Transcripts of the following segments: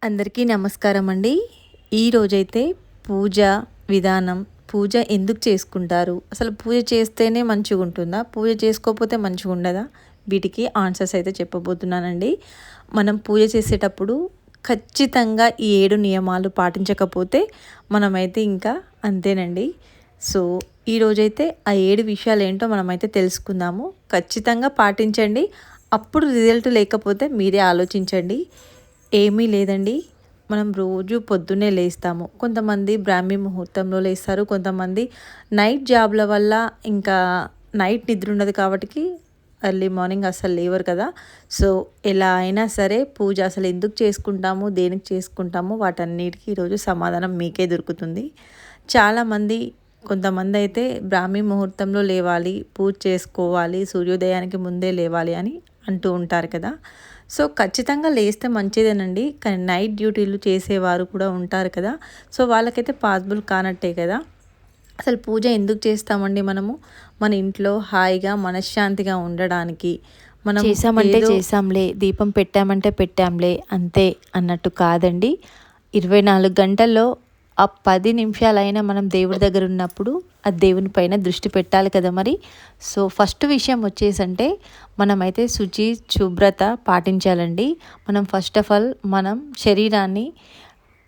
అందరికీ నమస్కారం అండి. ఈరోజైతే పూజ విధానం, పూజ ఎందుకు చేసుకుంటారు, అసలు పూజ చేస్తేనే మంచిగా ఉంటుందా, పూజ చేసుకోకపోతే మంచిగా ఉండదా, వీటికి ఆన్సర్స్ అయితే చెప్పబోతున్నానండి. మనం పూజ చేసేటప్పుడు ఖచ్చితంగా ఈ 7 నియమాలు పాటించకపోతే మనమైతే ఇంకా అంతేనండి. సో ఈరోజైతే ఆ 7 విషయాలు ఏంటో మనమైతే తెలుసుకుందాము. ఖచ్చితంగా పాటించండి. అప్పుడు రిజల్ట్ లేకపోతే మీరే ఆలోచించండి. ఏమీ లేదండి. మనం రోజు పొద్దున్నే లేస్తాము. కొంతమంది బ్రాహ్మీ ముహూర్తంలో లేస్తారు. కొంతమంది నైట్ జాబ్ల వల్ల ఇంకా నైట్ నిద్ర ఉండదు కాబట్టి ఎర్లీ మార్నింగ్ అసలు లేవరు కదా. సో ఎలా అయినా సరే పూజ అసలు ఎందుకు చేసుకుంటాము, దేనికి చేసుకుంటాము, వాటన్నిటికీ ఈరోజు సమాధానం మీకే దొరుకుతుంది. చాలామంది కొంతమంది అయితే బ్రాహ్మీ ముహూర్తంలో లేవాలి, పూజ చేసుకోవాలి, సూర్యోదయానికి ముందే లేవాలి అని అంటూ ఉంటారు కదా. సో ఖచ్చితంగా లేస్తే మంచిదేనండి. కానీ నైట్ డ్యూటీలు చేసేవారు కూడా ఉంటారు కదా. సో వాళ్ళకైతే పాసిబుల్ కానట్టే కదా. అసలు పూజ ఎందుకు చేస్తామండి మనము? మన ఇంట్లో హాయిగా మనశ్శాంతిగా ఉండడానికి. మనం చేసామంటే చేసాంలే, దీపం పెట్టామంటే పెట్టాంలే అంతే అన్నట్టు కాదండి. 24 గంటల్లో ఆ 10 నిమిషాలైనా మనం దేవుడి దగ్గర ఉన్నప్పుడు ఆ దేవుని పైన దృష్టి పెట్టాలి కదా మరి. సో ఫస్ట్ విషయం వచ్చేసంటే మనమైతే శుభ్రత పాటించాలండి. మనం ఫస్ట్ ఆఫ్ ఆల్ మనం శరీరాన్ని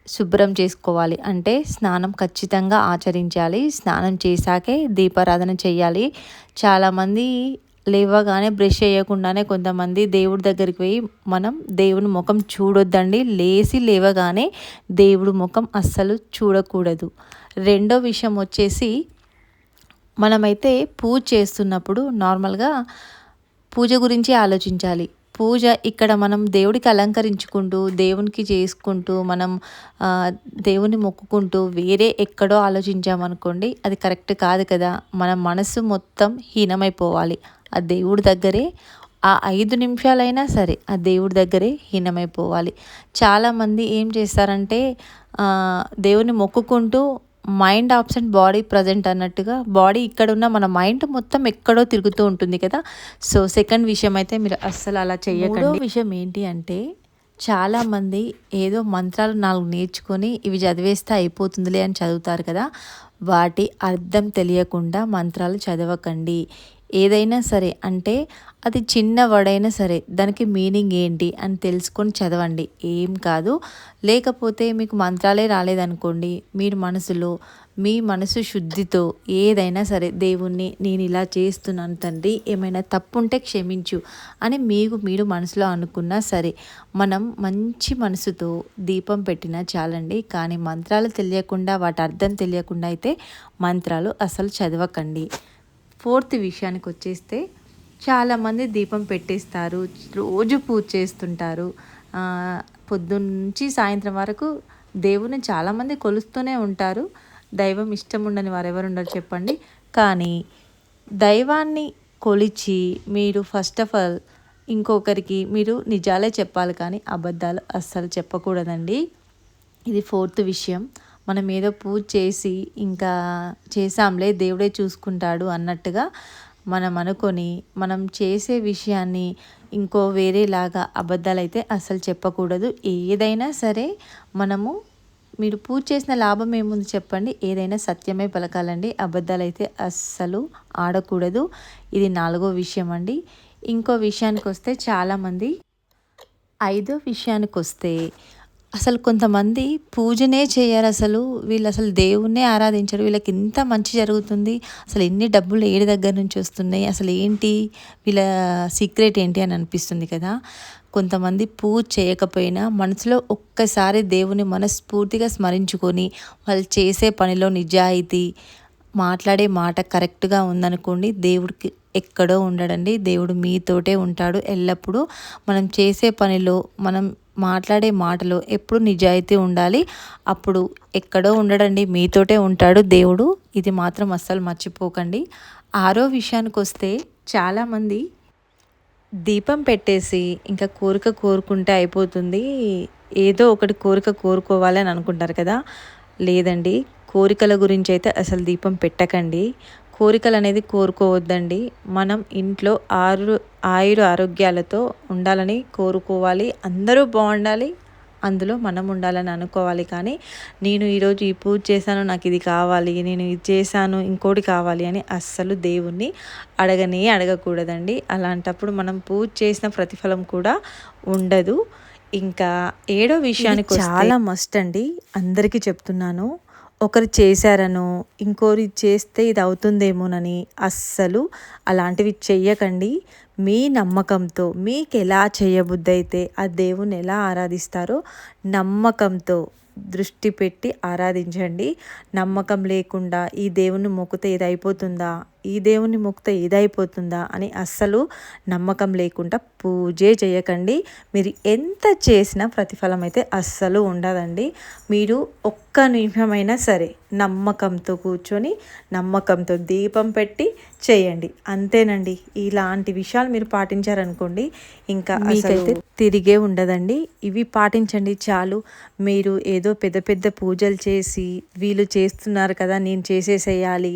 శుభ్రం చేసుకోవాలి. అంటే స్నానం ఖచ్చితంగా ఆచరించాలి. స్నానం చేశాకే దీపారాధన చేయాలి. చాలామంది లేవగానే బ్రష్ చేయకుండానే కొంతమంది దేవుడి దగ్గరికి పోయి మనం దేవుని ముఖం చూడొద్దండి. లేవగానే దేవుడి ముఖం అస్సలు చూడకూడదు. రెండో విషయం వచ్చేసి మనమైతే పూజ చేస్తున్నప్పుడు నార్మల్గా పూజ గురించి ఆలోచించాలి. పూజ ఇక్కడ మనం దేవుడికి అలంకరించుకుంటూ, దేవునికి చేసుకుంటూ, మనం దేవుని మొక్కుకుంటూ వేరే ఎక్కడో ఆలోచించామనుకోండి, అది కరెక్ట్ కాదు కదా. మన మనసు మొత్తం హీనమైపోవాలి. ఆ దేవుడి దగ్గరే ఆ 5 నిమిషాలైనా సరే ఆ దేవుడి దగ్గరే హీనమైపోవాలి. చాలామంది ఏం చేస్తారంటే దేవుని మొక్కుకుంటూ మైండ్ ఆబ్సెంట్, బాడీ ప్రజెంట్ అన్నట్టుగా, బాడీ ఇక్కడ ఉన్న మన మైండ్ మొత్తం ఎక్కడో తిరుగుతూ ఉంటుంది కదా. సో సెకండ్ విషయం అయితే మీరు అస్సలు అలా చేయకండి. మూడో విషయం ఏంటి అంటే చాలామంది ఏదో మంత్రాలు 4 నేర్చుకొని ఇవి చదివేస్తే అయిపోతుందిలే అని చదువుతారు కదా. వాటి అర్థం తెలియకుండా మంత్రాలు చదవకండి. ఏదైనా సరే అంటే అది చిన్న వర్డైనా సరే దానికి మీనింగ్ ఏంటి అని తెలుసుకొని చదవండి. ఏం కాదు. లేకపోతే మీకు మంత్రాలే రాలేదనుకోండి, మీరు మనసులో మీ మనసు శుద్ధితో ఏదైనా సరే దేవుణ్ణి నేను ఇలా చేస్తున్నాను తండ్రి, ఏమైనా తప్పు ఉంటే క్షమించు అని మీరు మనసులో అనుకున్నా సరే, మనం మంచి మనసుతో దీపం పెట్టినా చాలండి. కానీ మంత్రాలు తెలియకుండా, వాటి అర్థం తెలియకుండా అయితే మంత్రాలు అసలు చదవకండి. ఫోర్త్ విషయానికి వచ్చేస్తే చాలామంది దీపం పెట్టేస్తారు, రోజు పూజ చేస్తుంటారు. పొద్దున్నుంచి సాయంత్రం వరకు దేవుని చాలామంది కొలుస్తూనే ఉంటారు. దైవం ఇష్టం ఉండని వారు ఎవరు ఉండరు చెప్పండి. కానీ దైవాన్ని కొలిచి మీరు ఫస్ట్ ఆఫ్ ఆల్ ఇంకొకరికి మీరు నిజాలే చెప్పాలి, కానీ అబద్ధాలు అస్సలు చెప్పకూడదండి. ఇది ఫోర్త్ విషయం. మనం ఏదో పూజ చేసి ఇంకా చేసాంలే దేవుడే చూసుకుంటాడు అన్నట్టుగా మనం అనుకొని మనం చేసే విషయాన్ని ఇంకో వేరేలాగా అబద్ధాలు అయితే అస్సలు చెప్పకూడదు. ఏదైనా సరే మనము మీరు పూజ చేసిన లాభం ఏముంది చెప్పండి. ఏదైనా సత్యమే పలకాలండి. అబద్ధాలు అయితే అస్సలు ఆడకూడదు. ఇది 4వ విషయం అండి. ఇంకో విషయానికి వస్తే చాలామంది 5వ విషయానికి వస్తే అసలు కొంతమంది పూజనే చేయరు. వీళ్ళు అసలు దేవుణ్ణే ఆరాధించరు. వీళ్ళకి ఇంత మంచి జరుగుతుంది, అసలు ఎన్ని డబ్బులు ఏడు దగ్గర నుంచి వస్తున్నాయి, అసలు ఏంటి వీళ్ళ సీక్రెట్ ఏంటి అని అనిపిస్తుంది కదా. కొంతమంది పూజ చేయకపోయినా మనసులో ఒక్కసారి దేవుని మనస్ఫూర్తిగా స్మరించుకొని వాళ్ళు చేసే పనిలో నిజాయితీ, మాట్లాడే మాట కరెక్ట్గా ఉందనుకోండి, దేవుడికి ఎక్కడో ఉండడండి. దేవుడు మీతోటే ఉంటాడు ఎల్లప్పుడూ. మనం చేసే పనిలో, మనం మాట్లాడే మాటలో ఎప్పుడు నిజాయితీ ఉండాలి. అప్పుడు ఎక్కడో ఉండడండి, మీతోటే ఉంటాడు దేవుడు. ఇది మాత్రం అస్సలు మర్చిపోకండి. 6వ విషయానికి వస్తే చాలామంది దీపం పెట్టేసి ఇంకా కోరిక కోరుకుంటే అయిపోతుంది, ఏదో ఒకటి కోరిక కోరుకోవాలి అని అనుకుంటారు కదా. లేదండి, కోరికల గురించి అయితే అసలు దీపం పెట్టకండి. కోరికలు అనేది కోరుకోవద్దండి. మనం ఇంట్లో ఆయుర ఆరోగ్యాలతో ఉండాలని కోరుకోవాలి. అందరూ బాగుండాలి, అందులో మనం ఉండాలని అనుకోవాలి. కానీ నేను ఈరోజు ఈ పూజ చేశాను, నాకు ఇది కావాలి, నేను ఇది చేశాను, ఇంకోటి కావాలి అని అస్సలు దేవుణ్ణి అడగకూడదండి. అలాంటప్పుడు మనం పూజ చేసిన ప్రతిఫలం కూడా ఉండదు. ఇంకా 7వ విషయానికి చాలా మస్ట్ అండి, అందరికీ చెప్తున్నాను. ఒకరు చేశారనో ఇంకోరు చేస్తే ఇది అవుతుందేమోనని అస్సలు అలాంటివి చెయ్యకండి. మీ నమ్మకంతో మీకు ఎలా చేయబుద్ధి అయితే ఆ దేవుని ఎలా ఆరాధిస్తారో నమ్మకంతో దృష్టి పెట్టి ఆరాధించండి. నమ్మకం లేకుండా ఈ దేవుని మొక్కితే ఇది అయిపోతుందా, ఈ దేవుని మొక్కితే ఇది అయిపోతుందా అని అస్సలు నమ్మకం లేకుండా పూజే చేయకండి. మీరు ఎంత చేసినా ప్రతిఫలం అయితే అస్సలు ఉండదండి. మీరు ఒక్క నిమిషమైనా సరే నమ్మకంతో కూర్చొని నమ్మకంతో దీపం పెట్టి చేయండి, అంతేనండి. ఇలాంటి విషయాలు మీరు పాటించారనుకోండి ఇంకా మీకైతే తిరిగే ఉండదండి. ఇవి పాటించండి చాలు. మీరు ఏదో పెద్ద పెద్ద పూజలు చేసి వీళ్ళు చేస్తున్నారు కదా నేను చేసేసేయాలి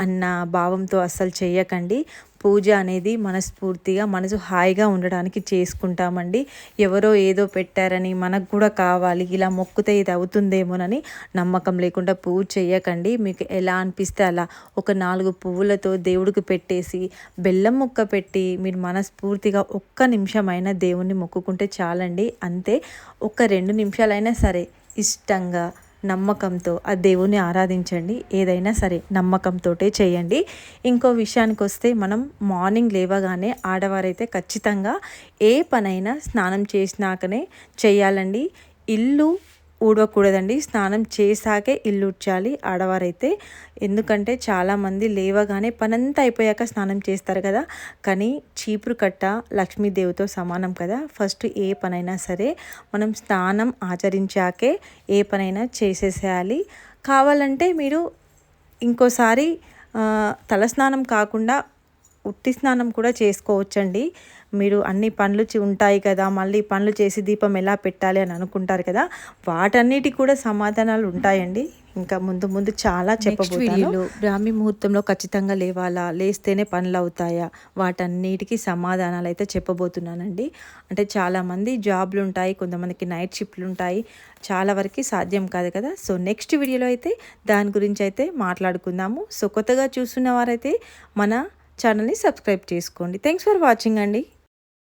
అన్న భావంతో అస్సలు చేయకండి. పూజ అనేది మనస్ఫూర్తిగా మనసు హాయిగా ఉండడానికి చేసుకుంటామండి. ఎవరో ఏదో పెట్టారని మనకు కూడా కావాలి, ఇలా మొక్కితే ఇది అవుతుందేమోనని నమ్మకం లేకుండా పూజ చేయకండి. మీకు ఎలా అనిపిస్తే అలా ఒక 4 పువ్వులతో దేవుడికి పెట్టేసి బెల్లం ముక్క పెట్టి మీరు మనస్ఫూర్తిగా ఒక్క నిమిషమైనా దేవుణ్ణి మొక్కుకుంటే చాలండి. అంతే. ఒక 2 నిమిషాలైనా సరే ఇష్టంగా నమ్మకంతో ఆ దేవుని ఆరాధించండి. ఏదైనా సరే నమ్మకంతోటే చేయండి. ఇంకో విషయానికి వస్తే మనం మార్నింగ్ లేవగానే ఆడవారైతే ఖచ్చితంగా ఏ పనైనా స్నానం చేసినాకనే చేయాలండి. ఇల్లు ఊడవకూడదండి, స్నానం చేశాకే ఇల్లు ఊడ్చాలి ఆడవారైతే. ఎందుకంటే చాలామంది లేవగానే పనంతా అయిపోయాక స్నానం చేస్తారు కదా, కానీ చీపురు కట్ట లక్ష్మీదేవితో సమానం కదా. ఫస్ట్ ఏ పనైనా సరే మనం స్నానం ఆచరించాకే ఏ పనైనా చేసేసేయాలి. కావాలంటే మీరు ఇంకోసారి తలస్నానం కాకుండా ఉట్టి స్నానం కూడా చేసుకోవచ్చండి. మీరు అన్ని పనులు ఉంటాయి కదా, మళ్ళీ పనులు చేసి దీపం ఎలా పెట్టాలి అని అనుకుంటారు కదా, వాటన్నిటికి కూడా సమాధానాలు ఉంటాయండి. ఇంకా ముందు చాలా చెప్పబోతాను. బ్రాహ్మీ ముహూర్తంలో ఖచ్చితంగా లేవాలా, లేస్తేనే పనులు అవుతాయా, వాటన్నిటికీ సమాధానాలు అయితే చెప్పబోతున్నానండి. అంటే చాలామంది జాబ్లు ఉంటాయి, కొంతమందికి నైట్ షిఫ్ట్లు ఉంటాయి, చాలా వరకు సాధ్యం కాదు కదా. సో నెక్స్ట్ వీడియోలో అయితే దాని గురించి అయితే మాట్లాడుకుందాము. సో కొత్తగా చూస్తున్న వారైతే మన ఛానల్ని సబ్స్క్రైబ్ చేసుకోండి. థ్యాంక్స్ ఫర్ వాచింగ్ అండి.